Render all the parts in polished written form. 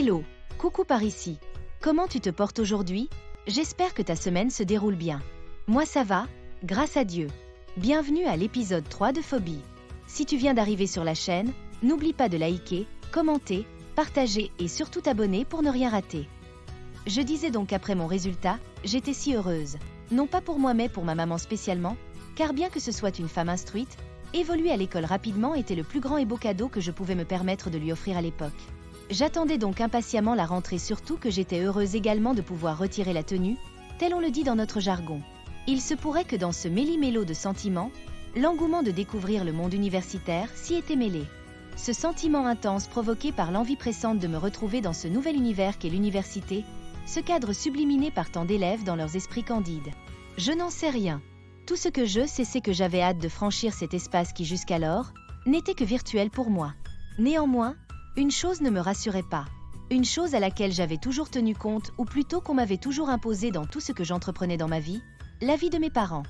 Hello, coucou par ici. Comment tu te portes aujourd'hui? J'espère que ta semaine se déroule bien. Moi ça va, grâce à Dieu. Bienvenue à l'épisode 3 de Phobie. Si tu viens d'arriver sur la chaîne, n'oublie pas de liker, commenter, partager et surtout t'abonner pour ne rien rater. Je disais donc après mon résultat, j'étais si heureuse. Non pas pour moi mais pour ma maman spécialement, car bien que ce soit une femme instruite, évoluer à l'école rapidement était le plus grand et beau cadeau que je pouvais me permettre de lui offrir à l'époque. J'attendais donc impatiemment la rentrée, surtout que j'étais heureuse également de pouvoir retirer la tenue, tel on le dit dans notre jargon. Il se pourrait que dans ce méli-mélo de sentiments, l'engouement de découvrir le monde universitaire s'y était mêlé. Ce sentiment intense provoqué par l'envie pressante de me retrouver dans ce nouvel univers qu'est l'université, ce cadre subliminé par tant d'élèves dans leurs esprits candides. Je n'en sais rien. Tout ce que je sais, c'est que j'avais hâte de franchir cet espace qui jusqu'alors n'était que virtuel pour moi. Néanmoins, une chose ne me rassurait pas. Une chose à laquelle j'avais toujours tenu compte, ou plutôt qu'on m'avait toujours imposé dans tout ce que j'entreprenais dans ma vie, l'avis de mes parents.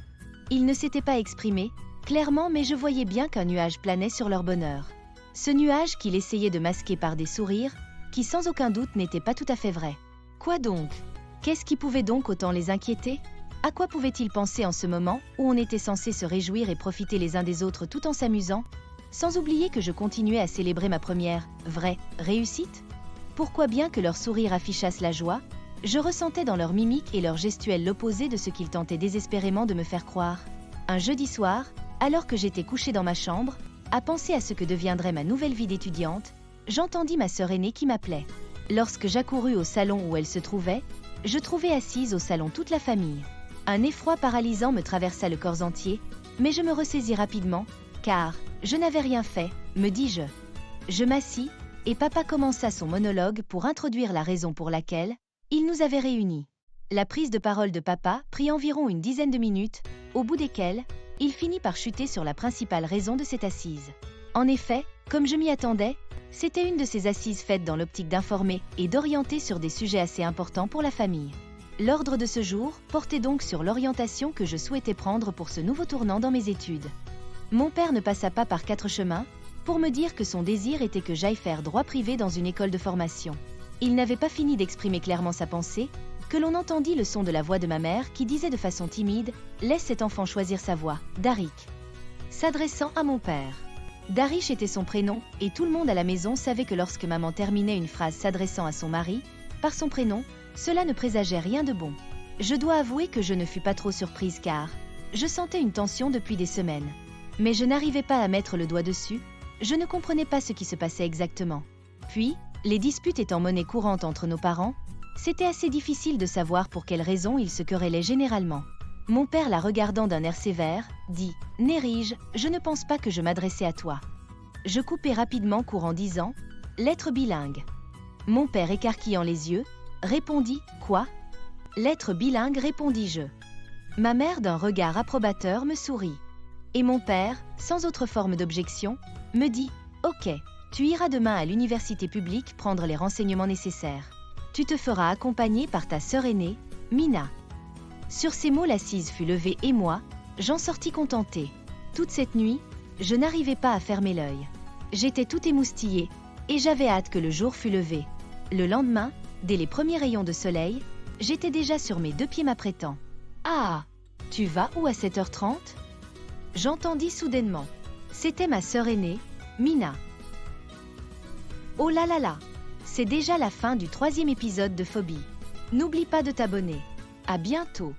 Ils ne s'étaient pas exprimés, clairement, mais je voyais bien qu'un nuage planait sur leur bonheur. Ce nuage qu'ils essayaient de masquer par des sourires, qui sans aucun doute n'étaient pas tout à fait vrais. Quoi donc? Qu'est-ce qui pouvait donc autant les inquiéter? À quoi pouvaient-ils penser en ce moment où on était censé se réjouir et profiter les uns des autres tout en s'amusant? Sans oublier que je continuais à célébrer ma première, vraie, réussite? Pourquoi bien que leurs sourires affichassent la joie, je ressentais dans leur mimique et leur gestuelle l'opposé de ce qu'ils tentaient désespérément de me faire croire. Un jeudi soir, alors que j'étais couchée dans ma chambre, à penser à ce que deviendrait ma nouvelle vie d'étudiante, j'entendis ma sœur aînée qui m'appelait. Lorsque j'accourus au salon où elle se trouvait, je trouvai assise au salon toute la famille. Un effroi paralysant me traversa le corps entier, mais je me ressaisis rapidement, car je n'avais rien fait, me dis-je. Je m'assis, et papa commença son monologue pour introduire la raison pour laquelle il nous avait réunis. La prise de parole de papa prit environ une dizaine de minutes, au bout desquelles il finit par chuter sur la principale raison de cette assise. En effet, comme je m'y attendais, c'était une de ces assises faites dans l'optique d'informer et d'orienter sur des sujets assez importants pour la famille. L'ordre de ce jour portait donc sur l'orientation que je souhaitais prendre pour ce nouveau tournant dans mes études. Mon père ne passa pas par 4 chemins pour me dire que son désir était que j'aille faire droit privé dans une école de formation. Il n'avait pas fini d'exprimer clairement sa pensée, que l'on entendit le son de la voix de ma mère qui disait de façon timide « Laisse cet enfant choisir sa voie, Darik », s'adressant à mon père. Darish était son prénom, et tout le monde à la maison savait que lorsque maman terminait une phrase s'adressant à son mari, par son prénom, cela ne présageait rien de bon. Je dois avouer que je ne fus pas trop surprise car je sentais une tension depuis des semaines. Mais je n'arrivais pas à mettre le doigt dessus, je ne comprenais pas ce qui se passait exactement. Puis, les disputes étant monnaie courante entre nos parents, c'était assez difficile de savoir pour quelles raisons ils se querellaient généralement. Mon père, la regardant d'un air sévère, dit « Nérige, je ne pense pas que je m'adressais à toi. » Je coupai rapidement court en disant « Lettre bilingue. » Mon père, écarquillant les yeux, répondit « Quoi ?»« Lettre bilingue, répondis-je. » Ma mère, d'un regard approbateur, me sourit. Et mon père, sans autre forme d'objection, me dit « Ok, tu iras demain à l'université publique prendre les renseignements nécessaires. Tu te feras accompagner par ta sœur aînée, Mina. » Sur ces mots, l'assise fut levée et moi, j'en sortis contentée. Toute cette nuit, je n'arrivais pas à fermer l'œil. J'étais tout émoustillée, et j'avais hâte que le jour fût levé. Le lendemain, dès les premiers rayons de soleil, j'étais déjà sur mes 2 pieds m'apprêtant. « Ah, tu vas où à 7h30 ?» J'entendis soudainement. C'était ma sœur aînée, Mina. Oh là là là, c'est déjà la fin du 3e épisode de Phobie. N'oublie pas de t'abonner. À bientôt.